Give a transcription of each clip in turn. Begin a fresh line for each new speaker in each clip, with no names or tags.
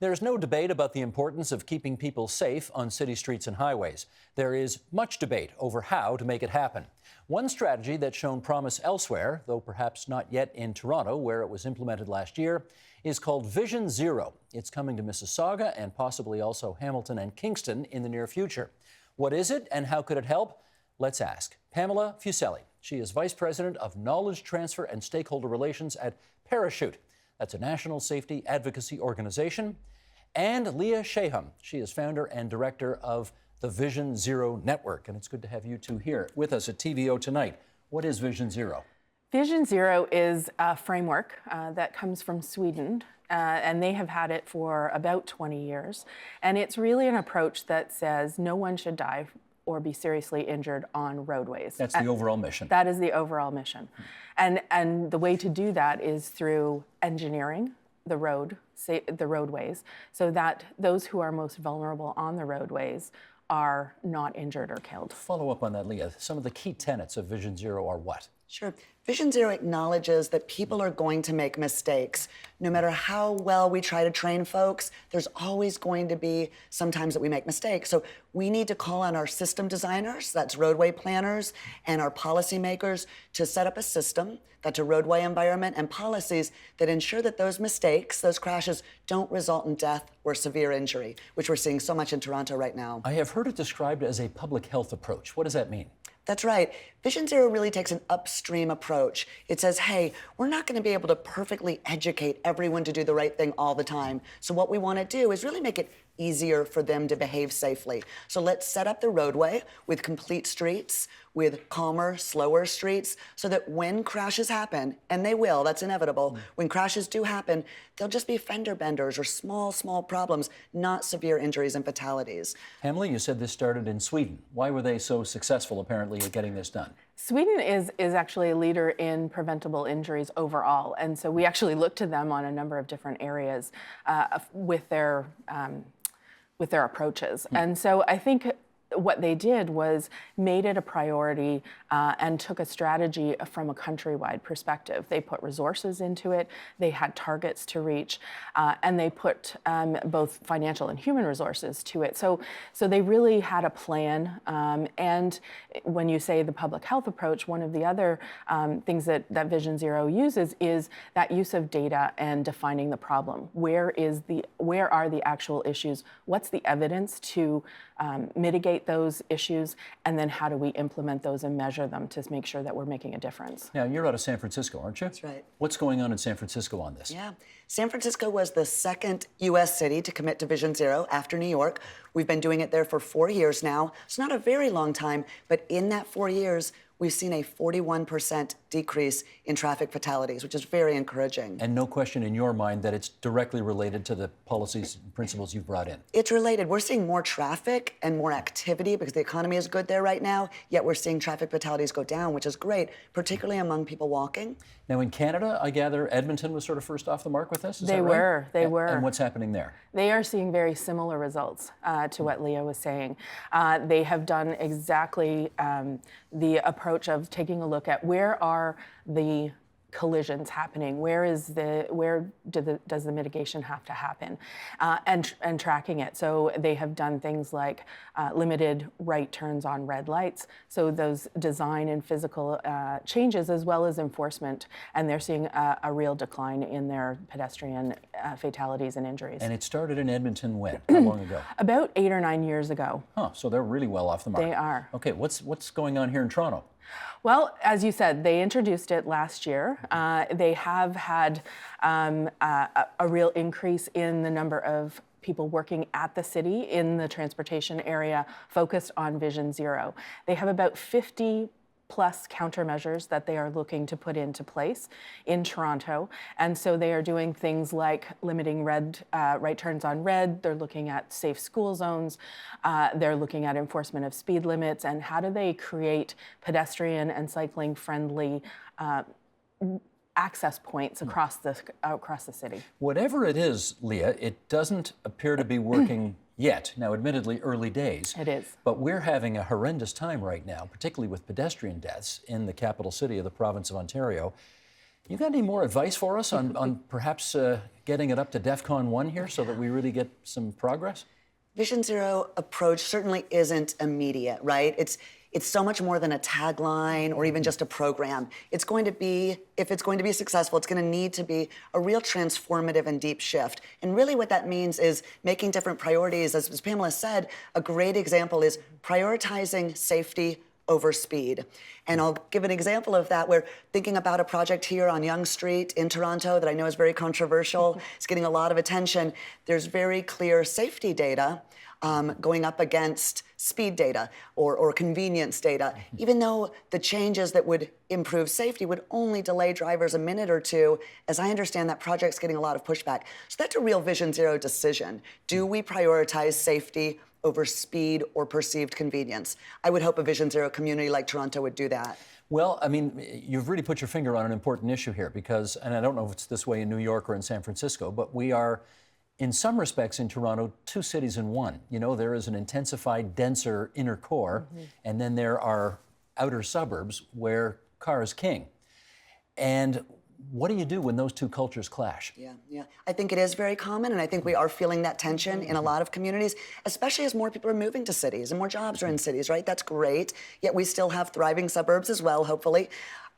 There's no debate about the importance of keeping people safe on city streets and highways. There is much debate over how to make it happen. One strategy that's shown promise elsewhere, though perhaps not yet in Toronto, where it was implemented last year, is called Vision Zero. It's coming to Mississauga and possibly also Hamilton and Kingston in the near future. What is it and how could it help? Let's ask Pamela Fuselli. She is Vice President of Knowledge Transfer and Stakeholder Relations at Parachute. That's a national safety advocacy organization. And Leah Shahum. She is founder and director of the Vision Zero Network. And it's good to have you two here with us at TVO tonight. What is Vision Zero?
Vision Zero is a framework that comes from Sweden, and they have had it for about 20 years. And it's really an approach that says no one should die or be seriously injured on roadways.
That's the overall mission.
That is the overall mission. And the way to do that is through engineering the roadways, so that those who are most vulnerable on the roadways are not injured or killed.
Follow up on that, Leah. Some of the key tenets of Vision Zero are what?
Sure. Vision Zero acknowledges that people are going to make mistakes. No matter how well we try to train folks, there's always going to be sometimes that we make mistakes. So we need to call on our system designers, that's roadway planners, and our policymakers to set up a system that's a roadway environment and policies that ensure that those mistakes, those crashes, don't result in death or severe injury, which we're seeing so much in Toronto right now.
I have heard it described as a public health approach. What does that mean?
That's right. Vision Zero really takes an upstream approach. It says, hey, we're not going to be able to perfectly educate everyone to do the right thing all the time. So what we want to do is really make it easier for them to behave safely. So let's set up the roadway with complete streets, with calmer, slower streets, so that when crashes happen, and they will, that's inevitable, when crashes do happen, they'll just be fender benders or small problems, not severe injuries and fatalities.
Pamela, you said this started in Sweden. Why were they so successful, apparently, at getting this done?
Sweden is actually a leader in preventable injuries overall, and so we actually look to them on a number of different areas with their approaches. And so I think what they did was made it a priority and took a strategy from a countrywide perspective. They put resources into it, they had targets to reach, and they put both financial and human resources to it. So they really had a plan. And when you say the public health approach, one of the other things that Vision Zero uses is that use of data and defining the problem. Where are the actual issues? What's the evidence to mitigate those issues, and then how do we implement those and measure them to make sure that we're making a difference?
Now, you're out of San Francisco, aren't you?
That's right.
What's going on in San Francisco on this?
Yeah. San Francisco was the second U.S. city to commit to Vision Zero after New York. We've been doing it there for 4 years now. It's not a very long time, but in that 4 years, we've seen a 41% decrease in traffic fatalities, which is very encouraging.
And no question in your mind that it's directly related to the policies and principles you've brought in.
It's related. We're seeing more traffic and more activity because the economy is good there right now, yet we're seeing traffic fatalities go down, which is great, particularly among people walking.
Now, in Canada, I gather Edmonton was sort of first off the mark with this? Is that right?
They were.
And what's happening there?
They are seeing very similar results to what Leah was saying. They have done exactly the approach of taking a look at where are the collisions happening, does the mitigation have to happen, and tracking it. So they have done things like limited right turns on red lights, so those design and physical changes as well as enforcement, and they're seeing a real decline in their pedestrian fatalities and injuries.
And it started in Edmonton when? How long ago?
About 8 or 9 years ago.
Huh, so they're really well off the mark.
They are.
Okay, what's going on here in Toronto?
Well, as you said, they introduced it last year. They have had a real increase in the number of people working at the city in the transportation area focused on Vision Zero. They have about 50 plus countermeasures that they are looking to put into place in Toronto. And so they are doing things like limiting right turns on red. They're looking at safe school zones. They're looking at enforcement of speed limits and how do they create pedestrian and cycling friendly access points across the city.
Whatever it is, Leah, it doesn't appear to be working yet. Now, admittedly, early days.
It is.
But we're having a horrendous time right now, particularly with pedestrian deaths in the capital city of the province of Ontario. You got any more advice for us on perhaps getting it up to DEFCON 1 here so that we really get some progress?
Vision Zero approach certainly isn't immediate, right? It's so much more than a tagline or even just a program. It's going to be, if it's going to be successful, it's going to need to be a real transformative and deep shift. And really what that means is making different priorities. As Pamela said, a great example is prioritizing safety over speed. And I'll give an example of that. We're thinking about a project here on Yonge Street in Toronto that I know is very controversial. It's getting a lot of attention. There's very clear safety data going up against speed data or convenience data, even though the changes that would improve safety would only delay drivers a minute or two. As I understand, that project's getting a lot of pushback. So that's a real Vision Zero decision. Do we prioritize safety over speed or perceived convenience? I would hope a Vision Zero community like Toronto would do that.
Well, I mean, you've really put your finger on an important issue here because, and I don't know if it's this way in New York or in San Francisco, but we are, in some respects in Toronto, two cities in one. You know, there is an intensified, denser inner core, and then there are outer suburbs where car is king. And what do you do when those two cultures clash? Yeah.
I think it is very common, and I think we are feeling that tension in a lot of communities, especially as more people are moving to cities and more jobs are in cities, right? That's great. Yet we still have thriving suburbs as well, hopefully.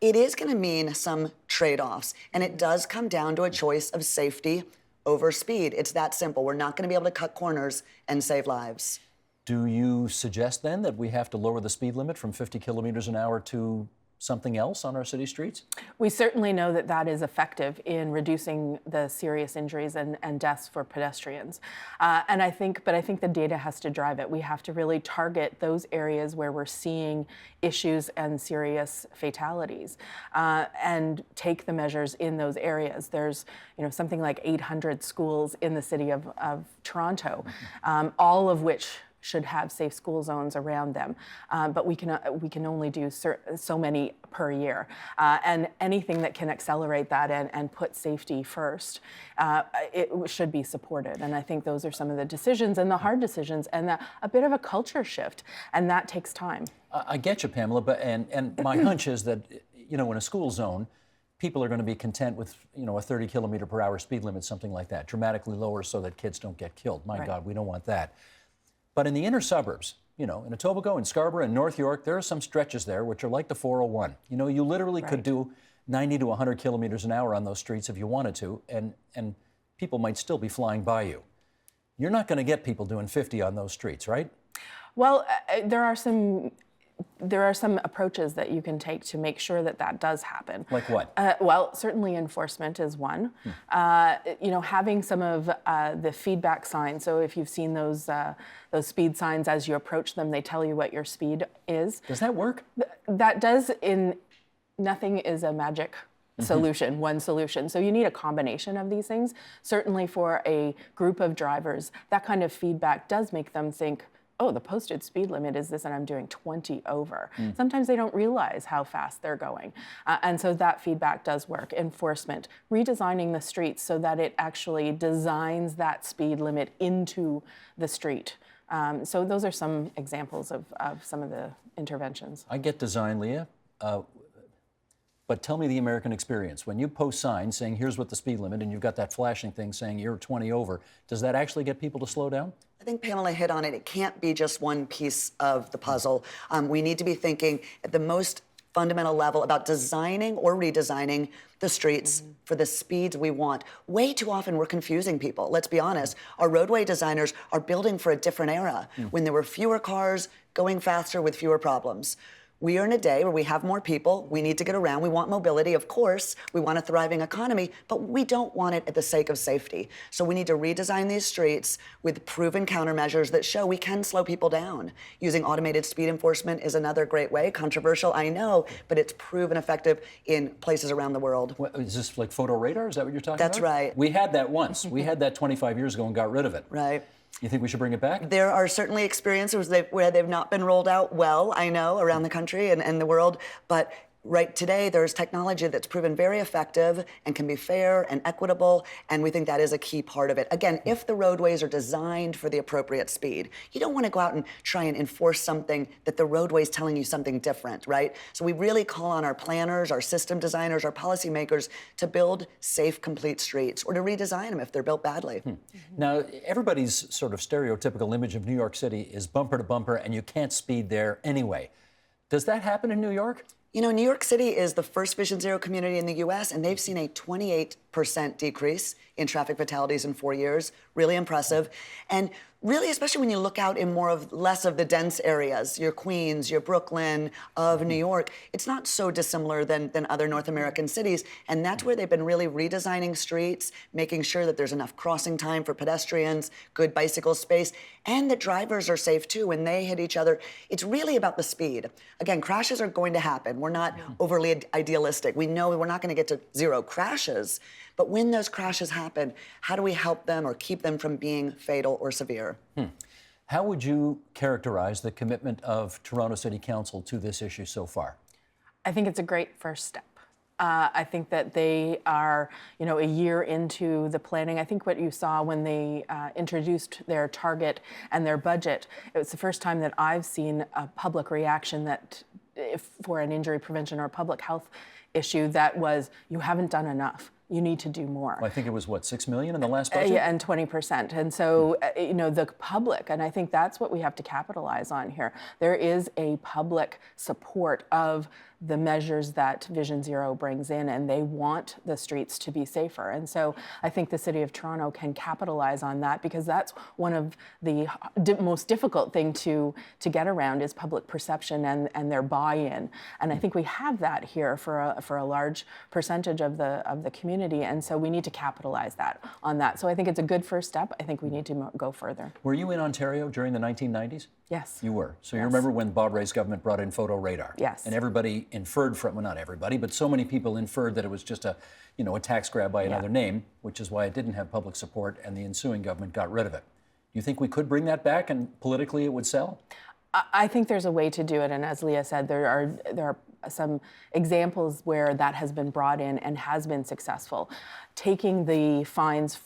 It is going to mean some trade-offs, and it does come down to a choice of safety over speed. It's that simple. We're not going to be able to cut corners and save lives.
Do you suggest then that we have to lower the speed limit from 50 kilometers an hour to something else on our city streets?
We certainly know that that is effective in reducing the serious injuries and deaths for pedestrians. But I think the data has to drive it. We have to really target those areas where we're seeing issues and serious fatalities, and take the measures in those areas. There's, something like 800 schools in the city of Toronto, all of which should have safe school zones around them, but we can only do so many per year, and anything that can accelerate that and put safety first, it should be supported. And I think those are some of the decisions and the hard decisions, and a bit of a culture shift, and that takes time.
I get you, Pamela, but and my hunch is that in a school zone, people are going to be content with a 30 kilometer per hour speed limit, something like that, dramatically lower so that kids don't get killed. My God, we don't want that. But in the inner suburbs, in Etobicoke, in Scarborough, and North York, there are some stretches there which are like the 401. You literally could do 90 to 100 kilometers an hour on those streets if you wanted to, and people might still be flying by you. You're not going to get people doing 50 on those streets, right?
Well, there are some approaches that you can take to make sure that does happen.
Like what?
Well, certainly enforcement is one. Having some of the feedback signs. So if you've seen those speed signs, as you approach them, they tell you what your speed is.
Does that work?
That does. Nothing is a magic solution, one solution. So you need a combination of these things. Certainly for a group of drivers, that kind of feedback does make them think, oh, the posted speed limit is this and I'm doing 20 over. Sometimes they don't realize how fast they're going. And so that feedback does work. Enforcement, redesigning the streets so that it actually designs that speed limit into the street. So those are some examples of some of the interventions.
I get design, Leah, but tell me the American experience. When you post signs saying here's what the speed limit and you've got that flashing thing saying you're 20 over, does that actually get people to slow down?
I think Pamela hit on it. It can't be just one piece of the puzzle. We need to be thinking at the most fundamental level about designing or redesigning the streets for the speeds we want. Way too often we're confusing people. Let's be honest. Our roadway designers are building for a different era when there were fewer cars going faster with fewer problems. We are in a day where we have more people. We need to get around. We want mobility, of course. We want a thriving economy, but we don't want it at the sake of safety. So we need to redesign these streets with proven countermeasures that show we can slow people down. Using automated speed enforcement is another great way. Controversial, I know, but it's proven effective in places around the world.
What, is this like photo radar? Is that what you're talking
That's
about?
That's right.
We had that once. We had that 25 years ago and got rid of it.
Right.
You think we should bring it back?
There are certainly experiences where they've not been rolled out well, I know, around the country and the world, but right today, there's technology that's proven very effective and can be fair and equitable, and we think that is a key part of it. Again, if the roadways are designed for the appropriate speed, you don't want to go out and try and enforce something that the roadway is telling you something different, right? So we really call on our planners, our system designers, our policymakers to build safe, complete streets, or to redesign them if they're built badly.
Now, everybody's sort of stereotypical image of New York City is bumper to bumper, and you can't speed there anyway. Does that happen in New York?
You know, New York City is the first Vision Zero community in the U.S., and they've seen a 28% decrease in traffic fatalities in 4 years. Really impressive. And really, especially when you look out in less of the dense areas, your Queens, your Brooklyn of New York, it's not so dissimilar than other North American cities. And that's where they've been really redesigning streets, making sure that there's enough crossing time for pedestrians, good bicycle space, and that drivers are safe too when they hit each other. It's really about the speed. Again, crashes are going to happen. We're not overly idealistic. We know we're not going to get to zero crashes. But when those crashes happen, how do we help them or keep them from being fatal or severe?
How would you characterize the commitment of Toronto City Council to this issue so far?
I think it's a great first step. I think that they are, a year into the planning. I think what you saw when they introduced their target and their budget, it was the first time that I've seen a public reaction that, for an injury prevention or public health issue, that was, you haven't done enough. You need to do more.
Well, I think it was, what, $6 million in the last budget?
Yeah, and 20%. And so, the public, and I think that's what we have to capitalize on here. There is a public support of the measures that Vision Zero brings in, and they want the streets to be safer. And so I think the City of Toronto can capitalize on that, because that's one of the most difficult thing to get around is public perception and their buy-in. And I think we have that here for a large percentage of the community, and so we need to capitalize on that. So I think it's a good first step. I think we need to go further.
Were you in Ontario during the 1990s?
Yes.
You were. So
yes.
You remember when Bob Rae's government brought in photo radar?
Yes.
And everybody inferred from, well, not everybody, but so many people inferred that it was just a tax grab by another name, which is why it didn't have public support, and the ensuing government got rid of it. Do you think we could bring that back and politically it would sell?
I think there's a way to do it, and as Leah said, there are some examples where that has been brought in and has been successful. Taking the fines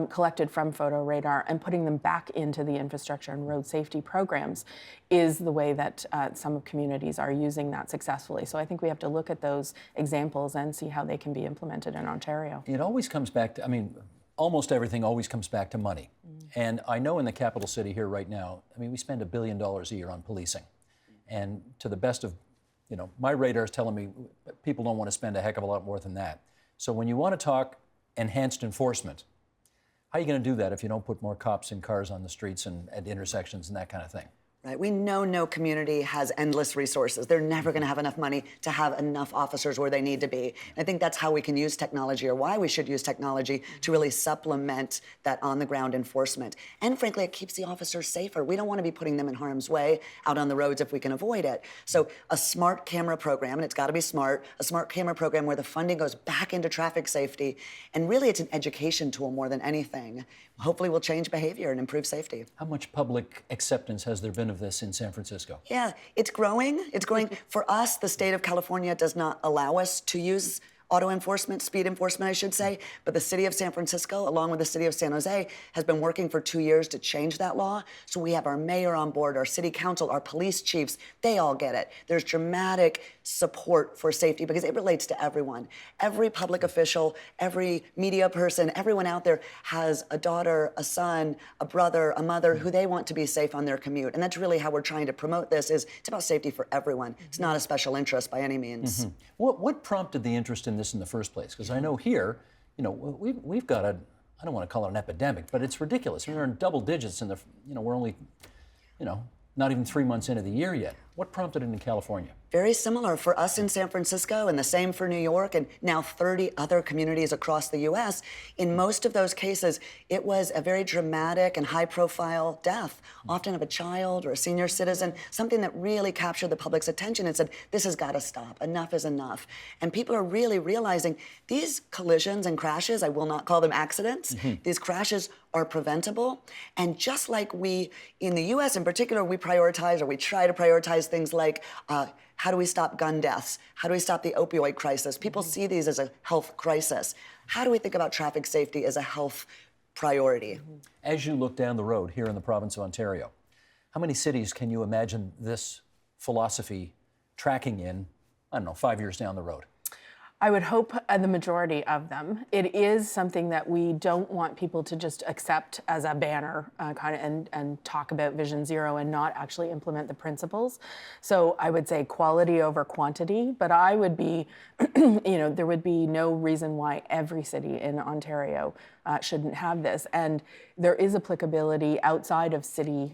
collected from photo radar and putting them back into the infrastructure and road safety programs is the way that some communities are using that successfully. So I think we have to look at those examples and see how they can be implemented in Ontario.
It always comes back to, almost everything always comes back to money. And I know in the capital city here right now, we spend $1 billion a year on policing. And to the best of, my radar is telling me people don't want to spend a heck of a lot more than that. So when you want to talk enhanced enforcement, how are you going to do that if you don't put more cops and cars on the streets and at intersections and that kind of thing?
Right. We know no community has endless resources. They're never going to have enough money to have enough officers where they need to be. And I think that's how we can use technology, or why we should use technology, to really supplement that on-the-ground enforcement. And frankly, it keeps the officers safer. We don't want to be putting them in harm's way out on the roads if we can avoid it. So a smart camera program, and it's got to be smart, a smart camera program where the funding goes back into traffic safety. And really, it's an education tool more than anything. Hopefully, will change behavior and improve safety.
How much public acceptance has there been of this in San Francisco?
Yeah, it's growing. It's growing. For us, the state of California does not allow us to use auto enforcement, speed enforcement, I should say, but the city of San Francisco, along with the city of San Jose, has been working for 2 years to change that law. So we have our mayor on board, our city council, our police chiefs, they all get it. There's dramatic support for safety because it relates to everyone. Every public official, every media person, everyone out there has a daughter, a son, a brother, a mother who they want to be safe on their commute. And that's really how we're trying to promote this. It's about safety for everyone. It's not a special interest by any means.
What prompted the interest in this in the first place? Because I know here, we've got I don't want to call it an epidemic, but it's ridiculous. We're in double digits and we're only, not even 3 months into the year yet. What prompted it in California?
Very similar for us in San Francisco, and the same for New York, and now 30 other communities across the U.S. In most of those cases, it was a very dramatic and high-profile death, often of a child or a senior citizen, something that really captured the public's attention and said, this has got to stop. Enough is enough. And people are really realizing these collisions and crashes, I will not call them accidents, these crashes are preventable. And just like we, in the U.S. in particular, we prioritize, or we try to prioritize emphasize things like how do we stop gun deaths? How do we stop the opioid crisis? People see these as a health crisis. How do we think about traffic safety as a health priority?
As you look down the road here in the province of Ontario, how many cities can you imagine this philosophy tracking in, I don't know, 5 years down the road?
I would hope the majority of them. It is something that we don't want people to just accept as a banner and talk about Vision Zero and not actually implement the principles. So I would say quality over quantity, but I would be, there would be no reason why every city in Ontario shouldn't have this. And there is applicability outside of city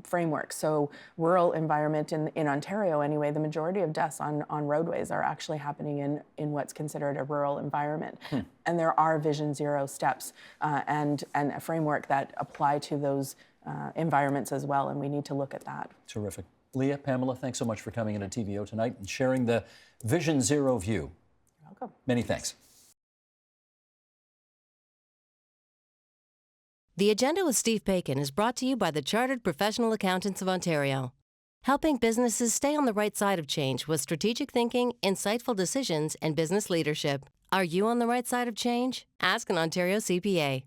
frameworks. So rural environment in Ontario anyway, the majority of deaths on roadways are actually happening in what's considered a rural environment. And there are Vision Zero steps and a framework that apply to those environments as well, and we need to look at that.
Terrific. Leah, Pamela, thanks so much for coming into TVO tonight and sharing the Vision Zero view.
You're welcome.
Many thanks.
The Agenda with Steve Paikin is brought to you by the Chartered Professional Accountants of Ontario, helping businesses stay on the right side of change with strategic thinking, insightful decisions, and business leadership. Are you on the right side of change? Ask an Ontario CPA.